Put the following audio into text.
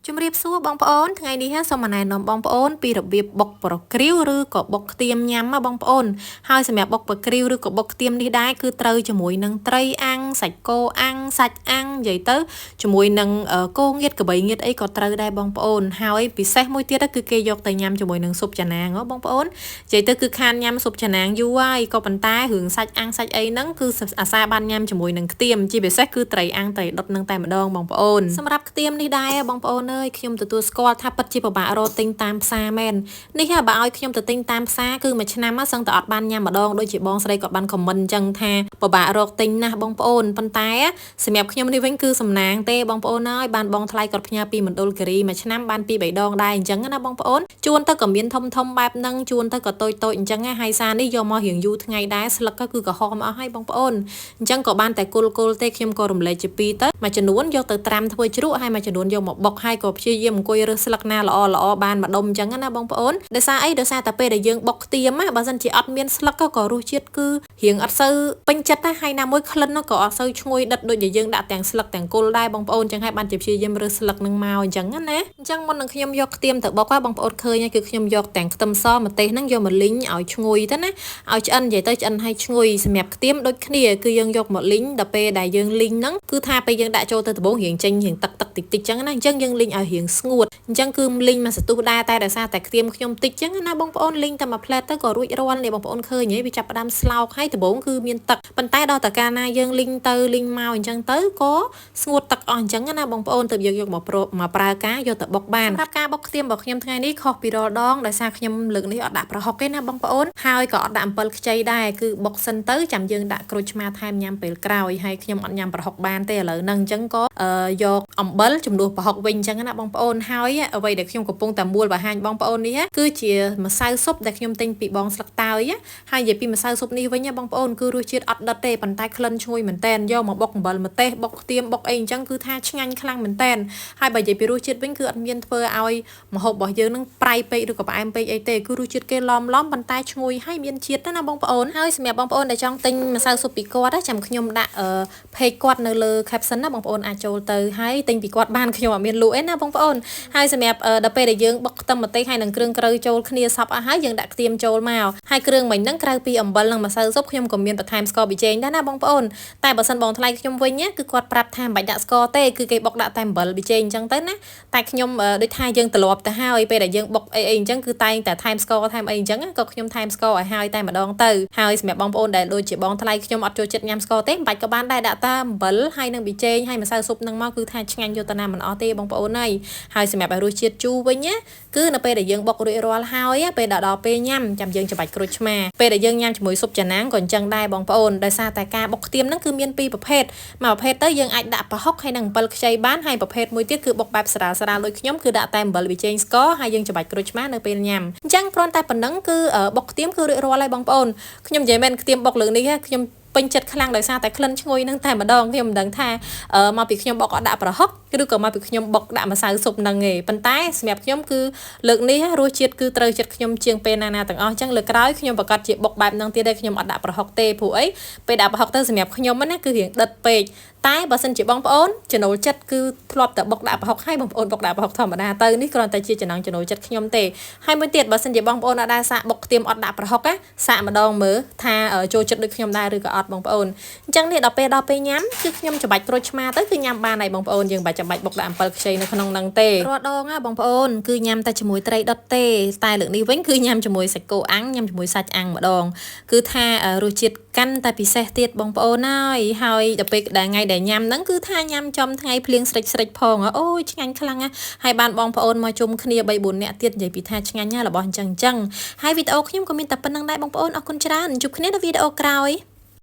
ជំរាបសួរបងប្អូនថ្ងៃនេះសូមណែនាំបងប្អូនពីរបៀបបុកប្រក្រៀវឬក៏បុកខ្ទៀមញ៉ាំបងប្អូនហើយសម្រាប់បុកប្រក្រៀវឬក៏បុកខ្ទៀមនេះដែរគឺត្រូវជាមួយនឹងត្រីអាំងសាច់គោអាំងសាច់អាំងនិយាយទៅជាមួយនឹងគោងៀតក្របីងៀតអីក៏ត្រូវដែរបងប្អូនហើយពិសេសមួយទៀតគឺគេយកទៅញ៉ាំជាមួយនឹងស៊ុបចាណាងបងប្អូននិយាយទៅគឺខានញ៉ាំស៊ុបចាណាងយូរហើយក៏ប៉ុន្តែរឿងសាច់អាំងសាច់អីហ្នឹងគឺអាសាបានញ៉ាំជាមួយនឹងខ្ទៀមជាពិសេសគឺត្រីអាំងត្រីដុតនឹងតែម្ដងបងប្អូនសម្រាប់ខ្ទៀមនេះដែរបងប្អូនអើយខ្ញុំទទួលស្គាល់ថាពិតជាពិបាករកទិញតាមផ្សារមែននេះបើឲ្យខ្ញុំទៅទិញតាមផ្សារគឺមួយឆ្នាំសឹងតែអត់បានញ៉ាំម្ដងដូចជាបងស្រីគាត់បានខមមិនអញ្ចឹងថាពិបាករកទិញណាស់បងប្អូនប៉ុន្តែសម្រាប់ខ្ញុំនេះវិញគឺសំណាងទេបងប្អូនអើយបានបងថ្លៃគាត់ផ្ញើពីមណ្ឌលគិរីមួយឆ្នាំបាន2 3ដងដែរអញ្ចឹងណាបងប្អូនជួនទៅក៏មានធំធំបែបហ្នឹងជួនទៅក៏តូចតូចអញ្ចឹងហើយសារនេះយកមករៀងយូរថ្ងៃដែរស្លឹកគឺក្រហមអស់ហើយបងប្អូនអញ្ចឹងក៏បានតែគុលទេខ្ញុំក៏រំលែកជាពីរទៅមួយចំនួនយកទៅត្រាំធ្វើជ្រក់ហើយមួយចំនួនយកមកបុកហើយក៏ព្យាយាមអង្គុយរើសស្លឹកណាល្អបានម្ដុំអញ្ចឹងណាបងប្អូនដោយសារអីដោយសារតែពេលដែលយើងបុកខ្ទៀមបើមិនជាអត់មានស្លឹកក៏រសជាតិគឺរៀងអត់សូវពេញចិត្តដែរហើយណាមួយក្លិនក៏អត់សូវឈ្ងុយដិតដូចដែលយើងដាក់ទាំងស្លឹកទាំងគល់ដែរបងប្អូនអញ្ចឹងហើយបានជាព្យាយាមរើសស្លឹកនឹងមកអញ្ចឹងណាអញ្ចឹងមុននឹងខ្ញុំយកខ្ទៀមទៅបុកបងប្អូនឃើញគឺខ្ញុំយកទាំងខ្ទឹមសម្ទេសហ្នឹងយកមកលីងឲ្យឈ្ងុយទៅណាឲ្យឆ្អិននិយាយទៅឆ្អិនឲ្យឈ្ងុយសម្រាប់ខ្ទៀមដូចគ្នាគឺយើងយកមកលីងដល់ពេលដែលយើងលីងហ្នឹងគឺថាពេលយើងដាក់ចូលទៅដំបូងរៀងចេញរៀងទឹកតិចអញ្ចឹងណាអញ្ចឹងយើងលីងឲ្យរៀងស្ងួតអញ្ចឹងគឺលីងមកសន្ទុះដែរតែដោយសារតែខ្ទៀមខ្ញុំតិចអញ្ចឹងណាបងប្អូនលីងតែមួយផ្លែតទៅក៏រួចរាល់នេះបងប្អូនឃើញហីវាចាប់ផ្ដើមស្លោកហើយដំបូងគឺមានទឹកប៉ុន្តែដល់តែកាលណាយើងលីងទៅលីងមកអញ្ចឹងទៅក៏ស្ងួតទឹកអស់អញ្ចឹងណាបងប្អូនទើបយកមកប្រើការយកទៅបុកបានសម្រាប់ការបុកខ្ទៀមរបស់ខ្ញុំថ្ងៃនេះខុសពីរាល់ដងដោយសារខ្ញុំលើកនេះអត់ដាក់ប្រហុកទេណាបងប្អូនហើយក៏អត់ដាក់អំពិលខ្ចីដែរគឺបុកសិនទៅចាំយើងដាក់ក្រូចឆ្មាថែមញ៉ាំពេលក្រោយហើយខ្ញុំអត់ញ៉ាំប្រហុកបានទេឥឡូវហ្នឹងអញ្ចឹងក៏យកអំបិលជំនួសប្រហុកវិញអញ្ចឹងណាបងប្អូនហើយអ្វីដែលខ្ញុំកំពុងតែមួលបង្ហាញបងប្អូននេះគឺជាម្សៅស៊ុបដែលខ្ញុំទិញពីបងស្លឹកតើយហើយនិយាយពីម្សៅស៊ុបនេះវិញបងប្អូនគឺរសជាតិអត់ដិតទេប៉ុន្តែក្លិនឈ្ងុយមែនតែនយកមកបុកអំបិលម្ទេសបុកខ្ទៀមបុកអីអញ្ចឹងគឺថាឆ្ងាញ់ខ្លាំងមែនតែនហើយបើនិយាយពីរសជាតិវិញគឺអត់មានធ្វើឲ្យម្ហូបរបស់យើងនឹងប្រៃពេកឬក៏ផ្អែមពេកអីទេគឺរសជាតិគេឡំប៉ុន្តែឈ្ងុយហើយមានជាតិណាបងប្អូនហើយសម្រាប់បងប្អូនដែលចង់ទិញម្សៅស៊ុបពីគាត់ចាំខ្ញុំដាក់ពេកគាត់នៅលើ caption ណាបងប្អូនអាចចូលទៅហើយទិញពីគាត់បានខ្ញុំអត់មានលក់ឯណាបងប្អូនហើយសម្រាប់ដល់ពេលដែលយើងបុកខ្ទឹមម្ទេសហើយនឹងគ្រឿងក្រៅចូលគ្នាសពអស់ហើយយើងដាក់ខ្ទៀមចូលមកហើយគ្រឿងមិញហ្នឹងក្រៅពីអំបិលនិងម្សៅស៊ុបខ្ញុំក៏មានបន្ថែមស្ករប៊ីចេងដែរណាបងប្អូនតែបើសិនបងថ្លៃខ្ញុំវិញគឺគាត់ប្រាប់ថាមិនបាច់ដាក់ស្ករទេគឺគេបុកដាក់តែអំបិលប៊ីចេងអញ្ចឹងទៅណាតែខ្ញុំដូចថាយើងត្រឡប់ទៅហើយពេលដែលយើងបុកអីអញ្ចឹងគឺតែងតែថែមស្ករថែមអីអញ្ចឹងក៏ខ្ញុំថែមស្ករឲ្យហើយតែម្ដងទៅហើយសម្រាប់បងប្អូនដែលដូចជាបងថ្លៃខ្ញុំអត់ចូលចិត្តញ៉ាំស្ករទេមិនបាច់ក៏បានដែរដាក់តែអំបិលហើយនឹងប៊ីចេងហើយម្សៅស៊ុបហ្នឹងមកគឺថាឆ្ងាញ់យកតាណាមិនអស់ទេបងប្អូនហើយសម្រាប់ឲ្យរសជាតិជូរវិញគឺនៅពេលដែលយើងបុករួចរាល់ហើយពេលដល់ពេលញ៉ាំចាំយើងច្របាច់ក្រូចឆ្មាពេលដែលយើងញ៉ាំជាមួយស៊ុបចាណាងក៏អញ្ចឹងដែរបងប្អូនដោយសារតែការបុកខ្ទៀមហ្នឹងគឺមានពីរប្រភេទមួយប្រភេទទៅយើងអាចដាក់ប្រហុកហើយនឹងអំបិលខ្ចីបានហើយប្រភេទមួយទៀតគឺបុកបែបស្រាលដូចខ្ញុំគឺដាក់តែអំបិលប៊ីចេងស្ករហើយយើងច្របាច់ក្រូចឆ្មានៅពេលញ៉ាំអញ្ចឹងគ្រាន់តែប៉ុណ្្នឹងគឺបុកខ្ទៀមគឺរួចរាល់ហើយបងប្អូនខ្ញុំនិយាយមែនខ្ទៀមបុកលើកនេះខ្ញុំពេញចិត្តខ្លាំងដោយសារតែក្លិនឈ្ងុយនឹងតែម្ដងខ្ញុំមិនដឹងថាមកពីខ្ញុំបុកអត់ដាក់ប្រហុកឬក៏មកពីខ្ញុំបុកដាក់ម្សៅស៊ុបនឹងឯងប៉ុន្តែសម្រាប់ខ្ញុំគឺលើកនេះរសជាតិគឺត្រូវចិត្តខ្ញុំជាងពេលណាទាំងអស់អញ្ចឹងលើកក្រោយខ្ញុំប្រកាសជាបុកបែបហ្នឹងទៀតដែរខ្ញុំអត់ដាក់ប្រហុកទេព្រោះអីពេលដាក់ប្រហុកទៅសម្រាប់ខ្ញុំណាគឺរៀងដិតពេកតែបើសិនជាបងប្អូនចំណូលចិត្តគឺធ្លាប់តែបុកដាក់ប្រហុកហើយបងប្អូនបុកដាក់ប្រហុកធម្មតាទៅនេះគ្រាន់តែជាចំណូលចិត្តខ្ញុំទេហើយមួយទៀតបើសិនជាបងប្អូនអត់ដែរសាកបុកខ្ទៀមអត់ដាក់ប្រហុកសាកម្ដងមើលថាចូលចិត្តដូចខ្ញុំដែរឬក៏អត់បងប្អូនអញ្ចឹងនេះដល់ពេលញ៉ាំគឺខ្ញុំច្របាច់ក្រូចឆ្មាទៅគឺញ៉ាំបានហើយបងប្អូនយើងបាច់ចាំបាច់បុកដាក់អំពិលខ្ចីនៅក្នុងហ្នឹងទេរាល់ដងបងប្អូនគឺញ៉ាំតែជាមួយត្រីដុតទេតែលើកនេះវិញគឺញ៉ាំជាមួយសាច់គោអាំងញ៉ាំជាមួយសាច់អាំងម្ដងគឺថារសជាតិកាន់តែពិសេសទៀតបងប្អូនហើយដល់ពេលថ្ងៃដែលញ៉ាំហ្នឹងគឺថាញ៉ាំចំថ្ងៃភ្លៀងស្រិចផងអូយឆ្ងាញ់ខ្លាំងណាស់ហើយបានបងប្អូនមកជុំគ្នា3 4នាក់ទៀតនិយាយពីថាឆ្ងាញ់ណាស់របស់អញ្ចឹងហើយវីដេអូខ្ញុំក៏មានតែប៉ុណ្្នឹងដែរបងប្អូនអរគុណច្រើនជួបគ្នានៅវីដេអូក្រោយ